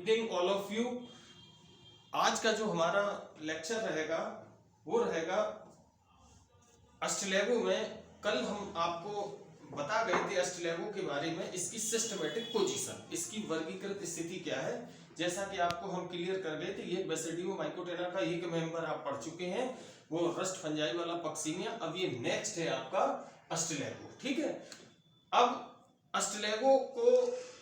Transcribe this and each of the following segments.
Evening all of you. आज का जो हमारा लेक्चर रहेगा वो रहेगा अष्टलैगो में। कल हम आपको बता गए थे अष्टलैगो के बारे में, इसकी सिस्टमेटिक पोजीशन, इसकी वर्गीकृत स्थिति क्या है। जैसा कि आपको हम क्लियर कर गए थे, ये बेसिडियो माइकोटेना का एक मेंबर आप पढ़ चुके हैं, वो रस्ट फंजाई वाला पक्सीनिया। अब ये नेक्स्ट है आपका अष्टलैगो। ठीक है, अब अष्टलैगो को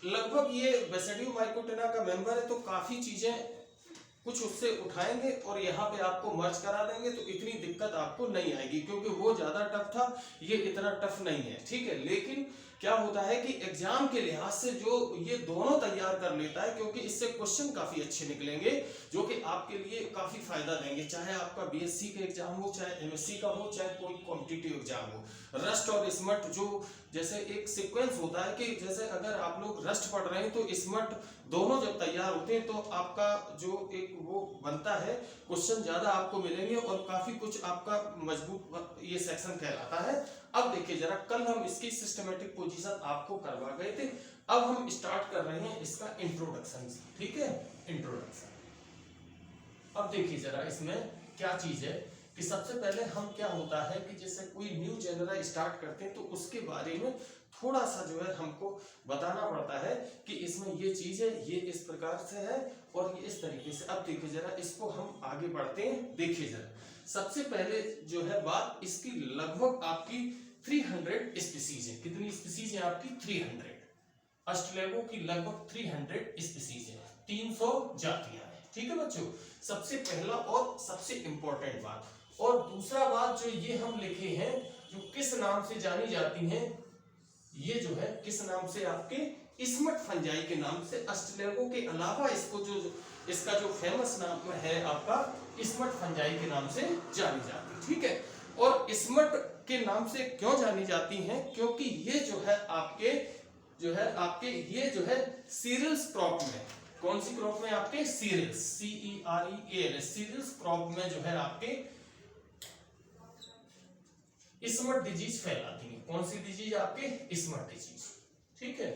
लगभग ये बेसिडियो माइकोटेना का मेंबर है, तो काफी चीजें कुछ उससे उठाएंगे और यहाँ पे आपको मर्ज करा देंगे, तो इतनी दिक्कत आपको नहीं आएगी, क्योंकि वो ज्यादा टफ था, ये इतना टफ नहीं है। ठीक है, लेकिन क्या होता है कि एग्जाम के लिहाज से जो ये दोनों तैयार कर लेता है, क्योंकि इससे क्वेश्चन काफी अच्छे निकलेंगे जो कि आपके लिए काफी फायदा देंगे, चाहे आपका बीएससी का एग्जाम हो, चाहे एमएससी का हो, चाहे कोई कॉम्पिटिटिव एग्जाम हो। रस्ट और स्मट जो जैसे एक सीक्वेंस होता है कि जैसे अगर आप लोग रस्ट पढ़ रहे हैं तो स्मट दोनों जब तैयार होते हैं तो आपका जो एक वो बनता है, क्वेश्चन ज्यादा आपको मिलेंगे और काफी कुछ आपका मजबूत ये सेक्शन कहलाता है। अब देखिए जरा, कल हम इसकी सिस्टमेटिक पोजीशन आपको करवा गए थे, अब हम स्टार्ट कर रहे हैं इसका इंट्रोडक्शन। ठीक है, इंट्रोडक्शन। अब देखिए जरा इसमें क्या चीज है कि सबसे पहले हम क्या होता है कि जैसे कोई न्यू जनरा स्टार्ट करते हैं तो उसके बारे में थोड़ा सा जो है हमको बताना पड़ता है कि इसमें ये चीज है, ये इस प्रकार से है और ये इस तरीके से। अब देखिए जरा, इसको हम आगे बढ़ते हैं। देखिए जरा, सबसे पहले जो है बात, इसकी लगभग आपकी 300 स्पीसीज है। कितनी स्पीसीज है आपकी? 300। अष्टलैगो की लगभग 300 स्पीसीज है, 300 जातियां हैं। ठीक है बच्चों, सबसे पहला और सबसे इंपॉर्टेंट बात। और दूसरा बात जो ये हम लिखे हैं, जो किस नाम से जानी जाती हैं, ये जो है किस नाम से, आपके स्मट फंजाई के नाम से। अष्टलैगो के अलावा इसको जो इसका जो फेमस नाम है आपका स्मट फंजाई के नाम से जानी जाती है। ठीक है, और स्मट के नाम से क्यों जानी जाती हैं? क्योंकि ये जो है आपके ये जो है सीरियल्स क्रॉप में, कौन सी क्रॉप में? आपके सीरियल्स, CEREAL, सीरियल्स क्रॉप में जो है आपके स्मट डिजीज फैलाती है। कौन सी डिजीज? आपके स्मट डिजीज। ठीक है,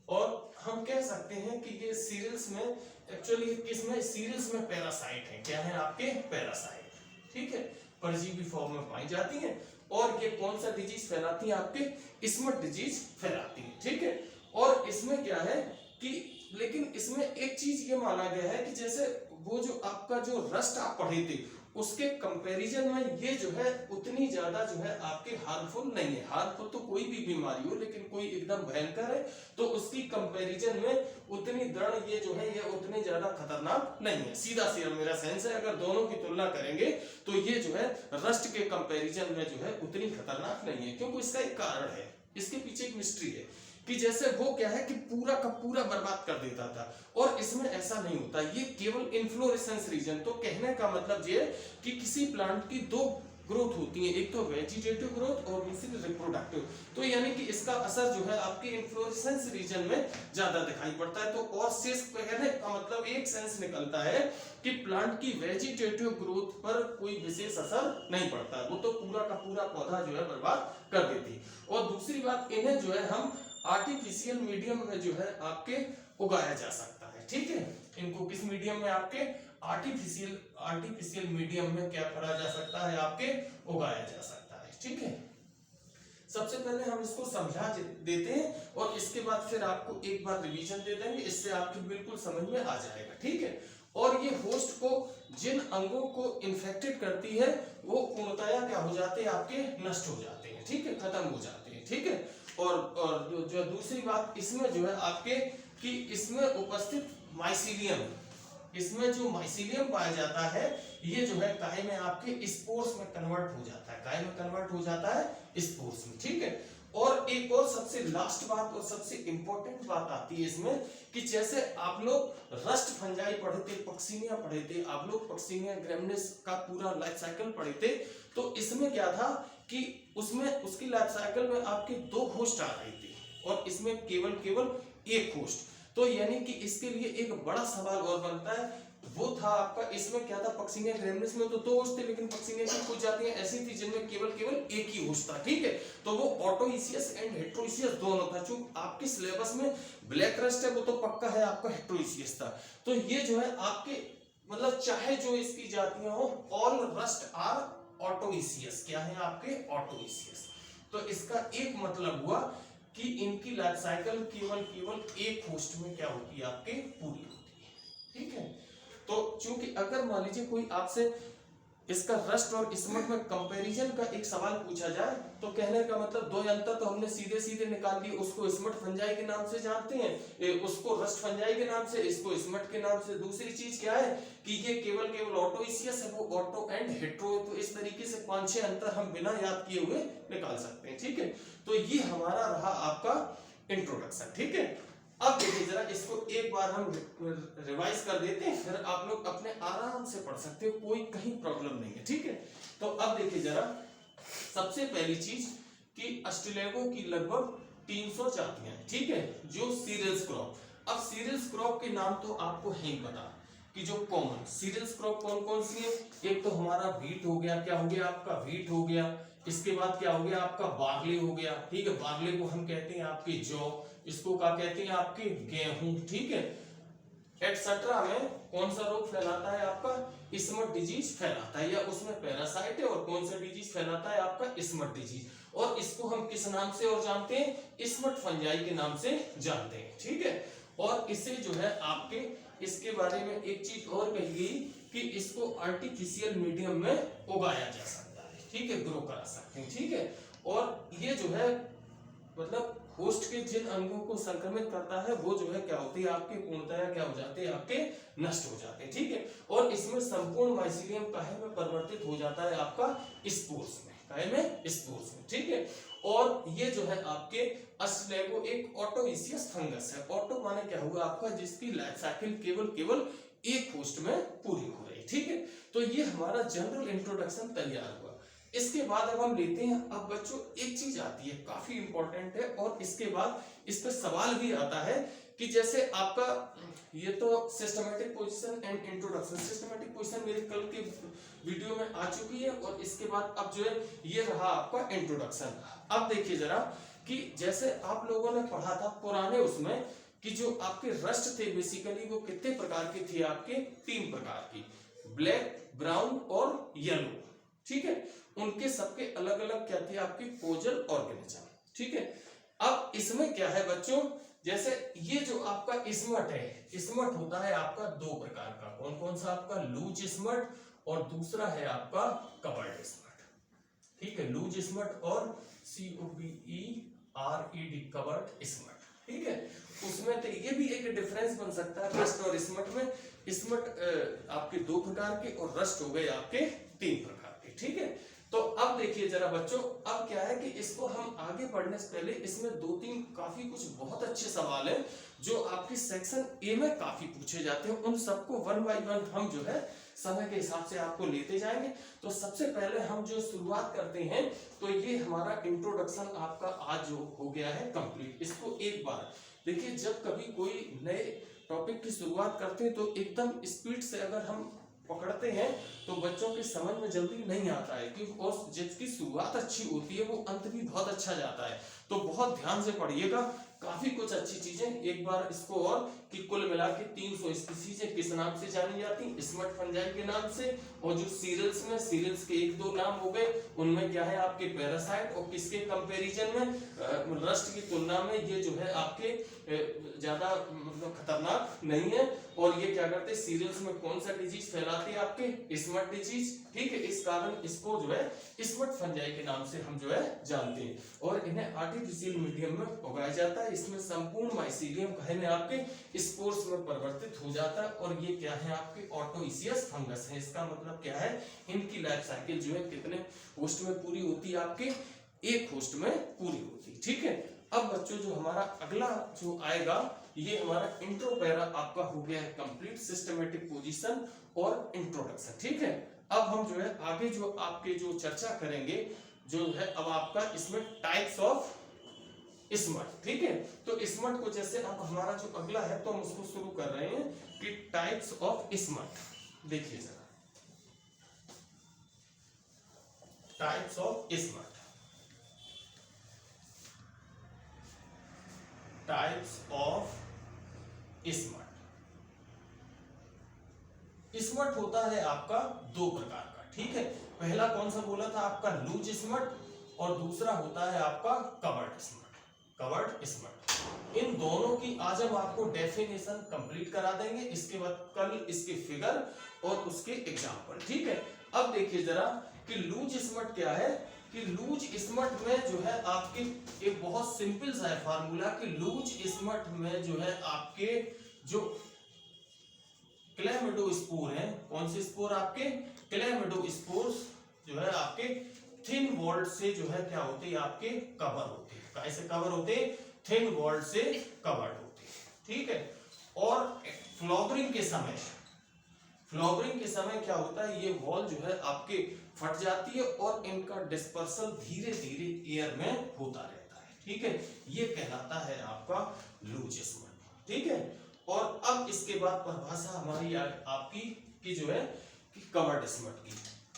और हम कह सकते हैं कि ये सीरियल्स में एक्चुअली किसमें? सीरियल्स में पैरासाइट है। क्या है? आपके पैरासाइट। ठीक है, परजीवी फॉर्म में पाई जाती है और ये कौन सा डिजीज फैलाती है? आपके स्मट डिजीज फैलाती है। ठीक है, और इसमें क्या है कि लेकिन इसमें एक चीज ये माना गया है कि जैसे वो जो आपका जो रस्ट आप पढ़े थे उसके कंपैरिजन में ये जो है उतनी ज्यादा जो है आपके हार्मफुल नहीं है। हार्मफुल तो कोई भी बीमारी हो, लेकिन कोई एकदम भयंकर है तो उसकी कंपैरिजन में उतनी दृढ़ ये जो है ये उतनी ज्यादा खतरनाक नहीं है। सीधा सीधा मेरा सेंस है, अगर दोनों की तुलना करेंगे तो ये जो है रस्ट के कंपैरिजन में जो है उतनी खतरनाक नहीं है, क्योंकि इसका एक कारण है, इसके पीछे एक मिस्ट्री है कि जैसे वो क्या है कि पूरा का पूरा बर्बाद कर देता था, और इसमें ऐसा नहीं होता। ये केवल इन्फ्लोरेसेंस रीजन, तो कहने का मतलब ये कि किसी प्लांट की दो ग्रोथ होती है, एक तो वेजिटेटिव ग्रोथ और दूसरी रिप्रोडक्टिव। तो यानी कि इसका असर जो है आपके इन्फ्लोरेसेंस रीजन में ज्यादा दिखाई पड़ता है। तो और शेष कहने का मतलब एक सेंस निकलता है कि प्लांट की वेजिटेटिव ग्रोथ पर कोई विशेष असर नहीं पड़ता, वो तो पूरा का पूरा पौधा जो है बर्बाद कर देती। और दूसरी बात, इन्हें जो है हम आर्टिफिशियल मीडियम में जो है आपके उगाया जा सकता है। ठीक है, इनको किस मीडियम में? आपके आर्टिफिशियल मीडियम में क्या करा जा सकता है? आपके उगाया जा सकता है। ठीक है, सबसे पहले हम इसको समझा देते हैं और इसके बाद फिर आपको एक बार रिवीजन दे देंगे, इससे आपके बिल्कुल समझ में आ जाएगा। ठीक है, और ये होस्ट को जिन अंगों को इन्फेक्टेड करती है वो पूर्णतया क्या हो जाते हैं? आपके नष्ट हो जाते हैं। ठीक है, खत्म हो जाते हैं। ठीक है, और जो दूसरी बात इसमें जो है आपके कि इसमें उपस्थित माइसीलियम, इसमें जो माइसीलियम पाया जाता है ये जो है काय में आपके स्पोर्स में कन्वर्ट हो जाता है, काय में कन्वर्ट हो जाता है स्पोर्स में। ठीक है, और एक और सबसे लास्ट बात और सबसे इंपॉर्टेंट बात आती है इसमें कि जैसे आप लोग रस्ट फंजाई पढ़े थे, पक्सीनिया पढ़े थे, आप लोग पक्सीनिया ग्रैमिनेस का पूरा लाइफ साइकिल पढ़े थे, तो इसमें क्या था कि उसमें उसकी लाइफ साइकिल में आपके 2 होस्ट आ रही थी और इसमें केवल एक होस्ट। तो यानी कि इसके लिए एक बड़ा सवाल और बनता है, वो था आपका, इसमें क्या था, पक्सिंगा ग्रेमिनिस में तो 2 होस्ट थे, लेकिन पक्सिंगा की कुछ जातियां ऐसी थी जिनमें केवल एक ही होस्ट था, ठीक है। तो वो ऑटोइसियस एंड हेट्रोइसियस दोनों था। चूंकि आपके सिलेबस में ब्लैक रस्ट है वो तो पक्का है आपका हेट्रोइसियस था। तो ये जो है आपके मतलब चाहे जो इसकी जातियां हो, ऑल रस्ट आर ऑटोइसियस, क्या है आपके ऑटोइसियस। तो इसका एक मतलब हुआ कि इनकी लाइफ साइकिल केवल एक होस्ट में क्या होती है आपके पूरी होती है, ठीक है। तो चूंकि अगर मान लीजिए कोई आपसे इसका रस्ट और स्मट में कंपैरिजन का एक सवाल पूछा जाए, तो कहने का मतलब दो अंतर तो हमने सीधे सीधे निकाल दिए। उसको स्मट फंजाई के नाम से जानते हैं, उसको रस्ट फंजाई के नाम से, इसको स्मट के नाम से। दूसरी चीज क्या है कि ये केवल ऑटोइसियस है, वो ऑटो एंड हेट्रो। तो इस तरीके से 5-6 अंतर हम बिना याद किए हुए निकाल सकते हैं, ठीक है। तो ये हमारा रहा आपका इंट्रोडक्शन, ठीक है। अब देखिए जरा इसको एक बार हम रिवाइज कर देते हैं, फिर आप लोग अपने आराम से पढ़ सकते हो, कोई कहीं प्रॉब्लम नहीं है, ठीक है। तो अब देखिए जरा, सबसे पहली चीज कि अस्ट्रेलेगो की लगभग 300 जातियां हैं, ठीक है, जो सीरियल्स क्रॉप। अब सीरियल्स क्रॉप के नाम तो आपको है ही पता कि जो कॉमन सीरियल्स क्रॉप कौन कौन सी है। एक तो हमारा व्हीट हो गया, क्या हो गया आपका व्हीट हो गया। इसके बाद क्या हो गया आपका बार्ले हो गया, ठीक है। बार्ले को हम कहते हैं आपके जौ, इसको क्या कहते हैं आपके गेहूं, ठीक है। एटसेट्रा में कौन सा रोग फैलाता है आपका स्मट डिजीज फैलाता है, या उसमें पैरासाइट है। और कौन सा डिजीज फैलाता है आपका स्मट डिजीज। और इसको हम किस नाम से और जानते हैं, स्मट फंजाई के नाम से जानते हैं, ठीक है। और इसे जो है आपके इसके बारे में एक चीज और कही गई कि इसको आर्टिफिशियल मीडियम में उगाया जा सकता है, ठीक है, ग्रो करा सकते हैं, ठीक है। और ये जो है मतलब होस्ट के जिन अंगों को संक्रमित करता है वो जो है क्या होती है आपके पूर्णतः क्या हो जाते हैं आपके नष्ट हो जाते हैं, ठीक है। और इसमें संपूर्ण माइसीलियम काहे में परिवर्तित हो जाता है आपका स्पोर्स में, काहे में स्पोर्स में, ठीक है। और ये जो है आपके अस्ट्रेलेगो एक ऑटोइसियस फंगस है। ऑटो माने क्या हुआ आपका, जिसकी लाइफ साइकिल केवल एक होस्ट में पूरी हो रही, ठीक है। तो ये हमारा जनरल इंट्रोडक्शन तैयार हुआ। इसके बाद अब हम लेते हैं, अब बच्चों एक चीज आती है काफी इंपॉर्टेंट है, और इसके बाद इस पर सवाल भी आता है कि जैसे आपका ये तो systematic position and introduction. Systematic position मेरे कल के वीडियो में आ चुकी है, और इसके बाद अब जो है ये रहा आपका इंट्रोडक्शन। अब देखिए जरा कि जैसे आप लोगों ने पढ़ा था पुराने उसमें कि जो आपके रस्ट थे बेसिकली वो कितने प्रकार के थे आपके, 3 प्रकार की, ब्लैक, ब्राउन और येलो, ठीक है। उनके सबके अलग अलग क्या थे आपके कोजल ऑर्गेनिज्म, ठीक है। अब इसमें क्या है बच्चों, जैसे ये जो आपका स्मट है, स्मट होता है आपका 2 प्रकार का। कौन कौन सा आपका, लूज स्मट और दूसरा है आपका कवर्ड स्मट, ठीक है। लूज स्मट और COVERED कवर्ड स्मट, ठीक है। उसमें तो ये भी एक डिफरेंस बन सकता है रस्ट और स्मट में। स्मट आपके 2 प्रकार के और रस्ट हो गए आपके 3 प्रकार के, ठीक है। तो अब देखिए जरा बच्चों, अब क्या है कि इसको हम आगे बढ़ने से पहले इसमें 2-3 काफी कुछ बहुत अच्छे सवाल हैं जो आपके सेक्शन ए में काफी पूछे जाते हैं। उन सबको 1 बाय 1 हम जो है समय के हिसाब से आपको लेते जाएंगे। तो सबसे पहले हम जो शुरुआत करते हैं, तो ये हमारा इंट्रोडक्शन आपका आज जो हो गया है कंप्लीट। इसको एक बार देखिए, जब कभी कोई नए टॉपिक की शुरुआत करते हैं तो एकदम स्पीड से अगर हम पकड़ते हैं तो बच्चों के समझ में जल्दी नहीं आता है, क्योंकि और जिसकी शुरुआत अच्छी होती है वो अंत भी बहुत अच्छा जाता है। तो बहुत ध्यान से पढ़िएगा, काफी कुछ अच्छी चीजें। एक बार इसको और कि कुल मिला के 300 स्पीसीज किस नाम से जानी जाती, स्मट फंजाई के नाम से। और जो सीरियल्स में, सीरियल्स के 1-2 नाम हो गए, उनमें क्या है आपके पैरासाइट, और किसके कंपैरिजन में, रस्ट की तुलना में ये जो है आपके ज्यादा मतलब खतरनाक नहीं है। और ये क्या करते हैं, सीरियल्स में कौन सा डिजीज फैलाते हैं आपके स्मट डिजीज, ठीक है। इस कारण इसको जो है स्मट फंजाई के नाम से हम जो है जानते हैं। और इन्हें आर्टिफिशियल मीडियम में उगाया जाता है। इसमें संपूर्ण माइसीलियम कहने आपके स्पोर्स में परिवर्तित हो जाता है। और ये क्या है आपके ऑटोइसियस फंगस है। इसका मतलब क्या है, इनकी लाइफ साइकिल जो है कितने होस्ट में पूरी होती है आपके, एक होस्ट में पूरी होती है, ठीक है। अब बच्चों जो हमारा अगला जो आएगा, ये हमारा इंट्रो पैरा आपका हो गया है कंप्लीट, सिस्टमैटिक पोजीशन और इंट्रोडक्शन, ठीक है। अब हम जो है आगे जो आपके जो चर्चा करेंगे जो है अब आपका इसमें टाइप्स ऑफ स्मट, ठीक है। तो स्मट को जैसे अब हमारा जो अगला है तो हम उसको शुरू कर रहे हैं कि टाइप्स ऑफ स्मट, देखिए जरा types of smut, types of smut. Smut होता है आपका दो प्रकार का, ठीक है। पहला कौन सा बोला था आपका, लूज स्मट, और दूसरा होता है आपका कवर्ड स्मट, कवर्ड स्मट। इन दोनों की आज हम आपको डेफिनेशन कंप्लीट करा देंगे, इसके बाद कल इसके फिगर और उसके एग्जांपल, ठीक है। अब देखिए जरा कि लूज स्मट क्या है, कि लूज स्मट में जो है आपके एक बहुत सिंपल सा है फार्मूला, कि लूज स्मट में जो है आपके जो क्लैमिडोस्पोर है, कौन से स्पोर आपके क्लैमिडोस्पोर्स जो है आपके थिन वॉल्ड से जो है क्या होते हैं आपके कवर होते हैं, कैसे कवर होते हैं, थिन वॉल्ड से कवर्ड होते हैं, ठीक है। और फ्लॉवरिंग के समय, फ्लॉवरिंग के समय क्या होता है, ये वॉल जो है आपके फट जाती है और इनका डिस्पर्सल धीरे धीरे एयर में होता रहता है, ठीक है। ये कहलाता है आपका लूज स्मट, ठीक है। और अब इसके बाद परिभाषा हमारी आपकी की जो है कि कवर्ड स्मट की,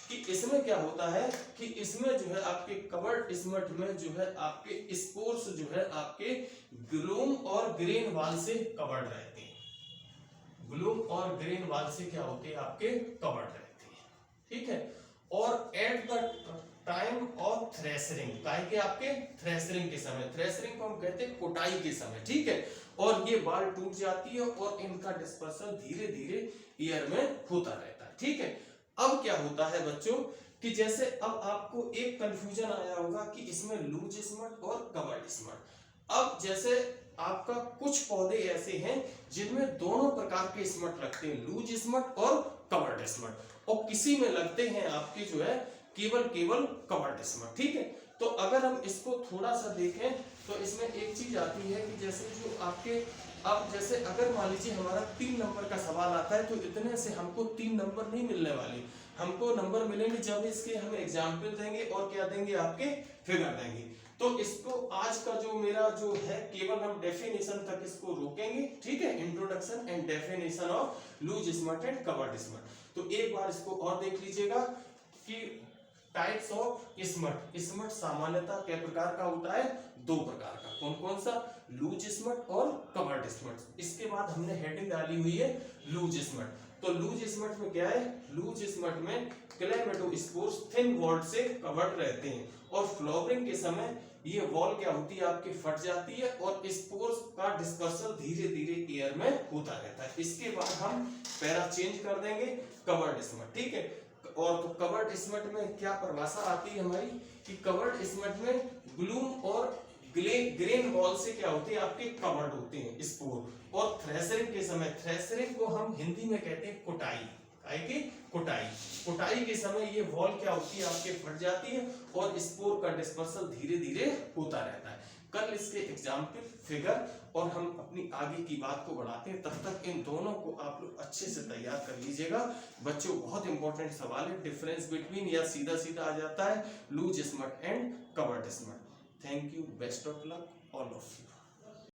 कि इसमें क्या होता है कि इसमें जो है आपके कवर्ड स्मट में जो है आपके स्पोर्स जो है आपके ग्लूम और ग्रेन वाल से कवर्ड रहते हैं, ग्लूम और ग्रेन वाल से क्या होते हैं आपके कवर्ड रहते हैं, ठीक है। और at the time of threshing, काहे के आपके थ्रेशरिंग के समय, थ्रेशरिंग को हम कहते हैं कुटाई के समय, ठीक है। और ये बाल टूट जाती है और इनका डिस्पर्सल धीरे धीरे एयर में होता रहता है, ठीक है। अब क्या होता है बच्चों कि जैसे अब आपको एक कंफ्यूजन आया होगा कि इसमें लूज स्मट और कवर्ड स्मट। अब जैसे आपका कुछ पौधे ऐसे हैं जिनमें दोनों प्रकार के स्मट लगते हैं, लूज स्मट और कवर्ड स्मट, और किसी में लगते हैं आपके जो है केवल कवर्ड स्मट, ठीक है। तो अगर हम इसको थोड़ा सा देखें तो इसमें एक चीज आती है कि जैसे जो आपके, अब जैसे अगर मान लीजिए हमारा 3 नंबर का सवाल आता है तो इतने से हमको 3 नंबर नहीं मिलने वाले, हमको नंबर मिलेंगे जब इसके हम एग्जाम्पल देंगे और क्या देंगे आपके फिगर देंगे। तो इसको आज का जो मेरा जो है केवल हम डेफिनेशन तक इसको रोकेंगे, ठीक है, introduction and definition of loose smut and covered smut. तो एक बार इसको और देख लीजिएगा कि टाइप्स ऑफ स्मट, स्मट सामान्यतः क्या प्रकार का होता है, दो प्रकार का, कौन कौन सा, लूज स्मट और कवर्ड स्मट। इसके बाद हमने हेडिंग डाली हुई है लूज स्मट। तो लूज स्मट में क्या है, लूज स्मट में क्लेमेटोस्पोर्स थिन वॉल्ड से कवर्ड रहते हैं और फ्लावरिंग के समय ये वॉल क्या होती है आपकी फट जाती है और स्पोर्स का डिस्पर्सल धीरे धीरे एयर में होता रहता है। इसके बाद हम पैरा चेंज कर देंगे कवर्ड स्मट, ठीक है। और तो कवर्ड स्मट में क्या परिभाषा आती है हमारी कि कवर्ड स्मट में ग्लूम और ग्रेन वॉल से क्या होते हैं आपके कवर्ड होते हैं स्पोर। और थ्रेशरिंग के समय, थ्रेशरिंग को हम हिंदी में कहते हैं कुटाई, की कुटाई, कुटाई के समय ये वॉल क्या होती है आपके फट जाती है और स्पोर का डिस्पर्सल धीरे धीरे होता रहता है। कल इसके एग्जाम्पल फिगर और हम अपनी आगे की बात को बढ़ाते हैं, तब तक इन दोनों को आप लोग अच्छे से तैयार कर लीजिएगा बच्चों। बहुत इंपॉर्टेंट सवाल है, डिफरेंस बिटवीन या सीधा सीधा आ जाता है loose smut and covered smut. Thank you, best of luck all of you.